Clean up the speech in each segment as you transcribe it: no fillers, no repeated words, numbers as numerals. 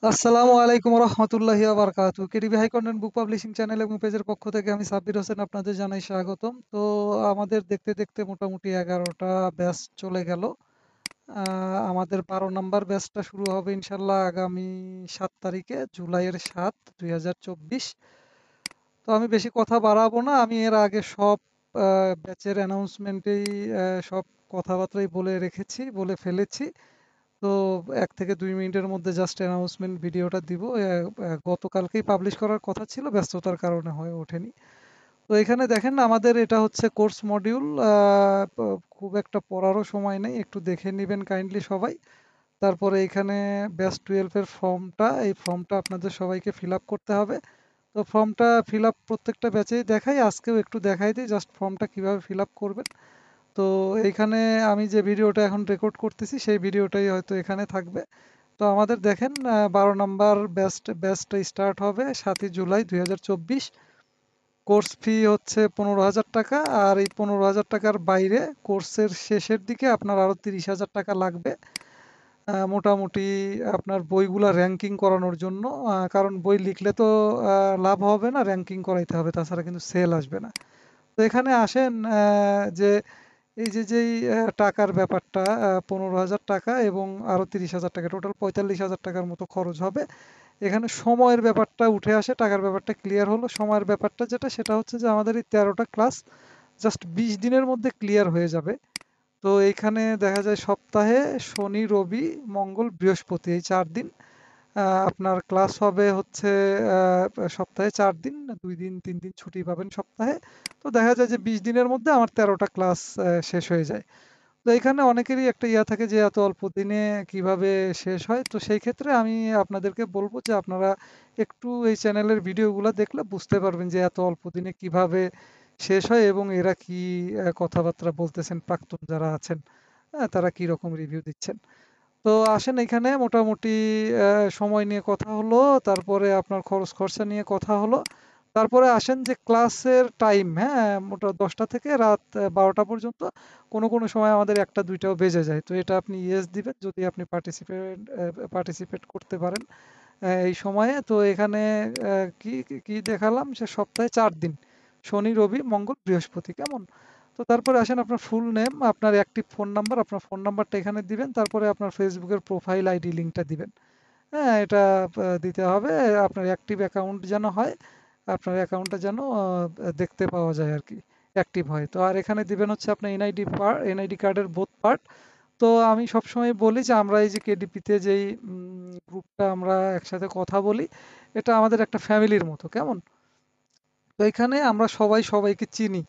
আসসালামু আলাইকুম রহমতুল্লাহি বারাকাতু। কেডিবি হাই কন্টেন্ট বুক পাবলিশিং চ্যানেল এবং পেজের পক্ষ থেকে আমি সাব্বির হোসেন আপনাদের জানাই স্বাগতম। তো আমাদের দেখতে দেখতে মোটামুটি 11টা ব্যাচ চলে গেল। আমাদের 12 নম্বর ব্যাচটা শুরু হবে ইনশাল্লাহ আগামী 7 তারিখে, জুলাইয়ের 7, 2024। তো আমি বেশি কথা বাড়াবো না। আমি এর আগে সব ব্যাচের অ্যানাউন্সমেন্টেই সব কথাবার্তাই বলে ফেলেছি। তো 1 থেকে 2 মিনিটের মধ্যে জাস্ট অ্যানাউন্সমেন্ট ভিডিওটা দিব। গতকালকেই পাবলিশ করার কথা ছিল, ব্যস্ততার কারণে হয়ে ওঠেনি। তো এখানে দেখেন আমাদের এটা হচ্ছে কোর্স মডিউল। খুব একটা পড়ারও সময় নেই, একটু দেখে নেবেন কাইন্ডলি সবাই। তারপরে এখানে ব্যাচ 12 এর ফর্মটা, এই ফর্মটা আপনাদের সবাইকে ফিল আপ করতে হবে। তো ফর্মটা ফিল আপ প্রত্যেকটা ব্যাচেই দেখাই, আজকেও একটু দেখাই দিই জাস্ট ফর্মটা কিভাবে ফিল আপ করবেন। তো এইখানে আমি যে ভিডিওটা এখন রেকর্ড করতেছি সেই ভিডিওটাই হয়তো এখানে থাকবে। তো আমাদের দেখেন 12 নম্বর ব্যাচটা স্টার্ট হবে 7ই জুলাই 2024। কোর্স ফি হচ্ছে 15,000 টাকা। আর এই 15,000 টাকার বাইরে কোর্সের শেষের দিকে আপনার আরো 30,000 টাকা লাগবে মোটামুটি আপনার বইগুলা র্যাঙ্কিং করানোর জন্য। কারণ বই লিখলে তো লাভ হবে না, র্যাঙ্কিং করাইতে হবে, তাছাড়া কিন্তু সেল আসবে না। তো এখানে আসেন যে এই যেই টাকার ব্যাপারটা, 15,000 টাকা এবং আরো 30,000 টাকা, টোটাল 45,000 টাকার মতো খরচ হবে। এখানে সময়ের ব্যাপারটা উঠে আসে, টাকার ব্যাপারটা ক্লিয়ার হলো। সময়ের ব্যাপারটা যেটা, সেটা হচ্ছে যে আমাদের এই 13টা ক্লাস জাস্ট 20 দিনের মধ্যে ক্লিয়ার হয়ে যাবে। তো এইখানে দেখা যায় সপ্তাহে শনি, রবি, মঙ্গল, বৃহস্পতি, এই 4 দিন আপনার ক্লাস হবে হচ্ছে সপ্তাহে 4 দিন, 2 দিন 3 দিন ছুটি পাবেন সপ্তাহে। তো দেখা যায় যে 20 দিনের মধ্যে আমার 13টা ক্লাস শেষ হয়ে যায়। তো এখানে অনেকেরই একটা ইয়া থাকে যে এত অল্প দিনে কিভাবে শেষ হয়। তো সেই ক্ষেত্রে আমি আপনাদেরকে বলবো যে আপনারা একটু এই চ্যানেলের ভিডিওগুলো দেখলে বুঝতে পারবেন যে এত অল্প দিনে কিভাবে শেষ হয় এবং এরা কি কথাবার্তা বলতেছেন, প্রাক্তন যারা আছেন তারা কি রকম রিভিউ দিচ্ছেন। তো আসেন এখানে মোটামুটি সময় নিয়ে কথা হলো, তারপরে আপনার খরচ খরচা নিয়ে কথা হলো। তারপরে আসেন যে ক্লাসের টাইম, হ্যাঁ, মোটা 10টা থেকে রাত 12টা পর্যন্ত। কোনো সময় আমাদের 1টা 2টাও বেজে যায়। তো এটা আপনি ইয়েস দিবেন যদি আপনি পার্টিসিপেট করতে পারেন এই সময়ে। তো এখানে কি দেখালাম, সে সপ্তাহে 4 দিন, শনি, রবি, মঙ্গল, বৃহস্পতি, কেমন? তো তারপরে আসেন আপনার ফুল নেম, আপনার অ্যাক্টিভ ফোন নাম্বার, আপনার ফোন নাম্বারটা এখানে দিবেন। তারপরে আপনার ফেসবুকের প্রোফাইল আইডি লিঙ্কটা দিবেন। হ্যাঁ, এটা দিতে হবে। আপনার অ্যাক্টিভ অ্যাকাউন্ট যেন হয়, আপনার অ্যাকাউন্টটা যেন দেখতে পাওয়া যায় আর কি, অ্যাক্টিভ হয়। তো আর এখানে দিবেন হচ্ছে আপনার এনআইডি কার্ডের বোথ পার্ট। তো আমি সবসময় বলি যে আমরা এই যে কেডিপিতে যেই গ্রুপটা আমরা একসাথে কথা বলি, এটা আমাদের একটা ফ্যামিলির মতো, কেমন? তো এখানে আমরা সবাই সবাইকে চিনি।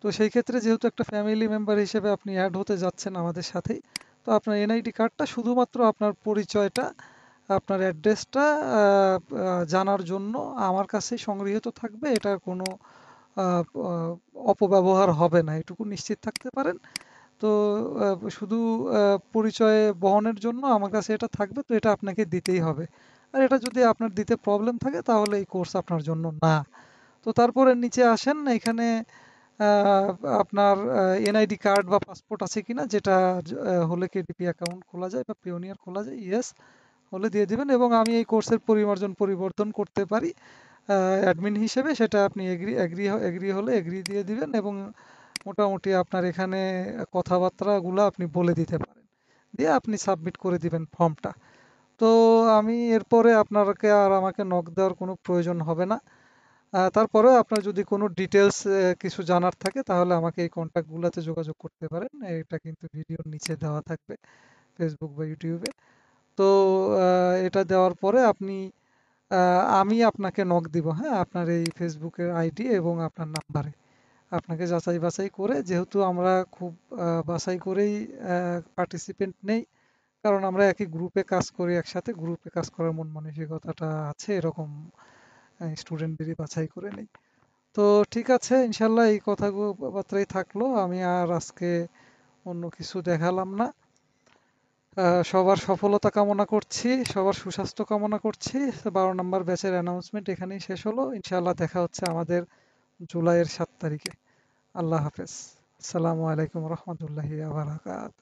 তো সেই ক্ষেত্রে যেহেতু একটা ফ্যামিলি মেম্বার হিসেবে আপনি অ্যাড হতে যাচ্ছেন আমাদের সাথেই, তো আপনার এনআইডি কার্ডটা শুধুমাত্র আপনার পরিচয়টা, আপনার অ্যাড্রেসটা জানার জন্য আমার কাছেই সংগৃহীত থাকবে। এটার কোনো আহ, আহ, অপব্যবহার হবে না, এটুকু নিশ্চিত থাকতে পারেন। তো শুধু পরিচয় বহনের জন্য আমার কাছে এটা থাকবে, তো এটা আপনাকে দিতেই হবে। আর এটা যদি আপনার দিতে প্রবলেম থাকে তাহলে এই কোর্স আপনার জন্য না। তো তারপরে নিচে আসেন, এখানে আহ, আপনার এনআইডি কার্ড বা পাসপোর্ট আছে কিনা, যেটা হলে কেডিপি অ্যাকাউন্ট খোলা যায় বা পিওনিয়ার খোলা যায়, ইয়েস হলে দিয়ে দিবেন। এবং আমি এই কোর্সের পরিমার্জন পরিবর্তন করতে পারি অ্যাডমিন হিসেবে, সেটা আপনি এগ্রি হলে এগ্রি দিয়ে দিবেন। এবং মোটামুটি আপনার এখানে কথাবার্তাগুলো আপনি বলে দিতে পারেন, দিয়ে আপনি সাবমিট করে দিবেন ফর্মটা। তো আমি এরপরে আপনাকে আর আমাকে নক দেওয়ার কোনো প্রয়োজন হবে না। তারপরেও আপনার যদি কোনো ডিটেলস কিছু জানার থাকে তাহলে আমাকে এই কন্ট্যাক্টগুলোতে যোগাযোগ করতে পারেন। এটা কিন্তু ভিডিওর নিচে দেওয়া থাকবে, ফেসবুক বা ইউটিউবে। তো এটা দেওয়ার পরে আমি আপনাকে নক দিব, হ্যাঁ, আপনার এই ফেসবুকের আইডি এবং আপনার নাম্বারে। আপনাকে যাচাই বাছাই করে, যেহেতু আমরা খুব বাছাই করেই পার্টিসিপেন্ট নেই, কারণ আমরা একই গ্রুপে কাজ করি, একসাথে গ্রুপে কাজ করার মন মানসিকতাটা আছে, এরকম স্টুডেন্টদেরই বাছাই করে নেই। তো ঠিক আছে, ইনশাল্লাহ এই কথাবার্তাই থাকলো। আমি আর আজকে অন্য কিছু দেখালাম না। সবার সফলতা কামনা করছি, সবার সুস্বাস্থ্য কামনা করছি। 12 নম্বর ব্যাচের অ্যানাউন্সমেন্ট এখানেই শেষ হলো। ইনশাল্লাহ দেখা হচ্ছে আমাদের জুলাইয়ের 7 তারিখে। আল্লাহ হাফেজ। আসসালামু আলাইকুম রহমতুল্লাহি আবরাকাত।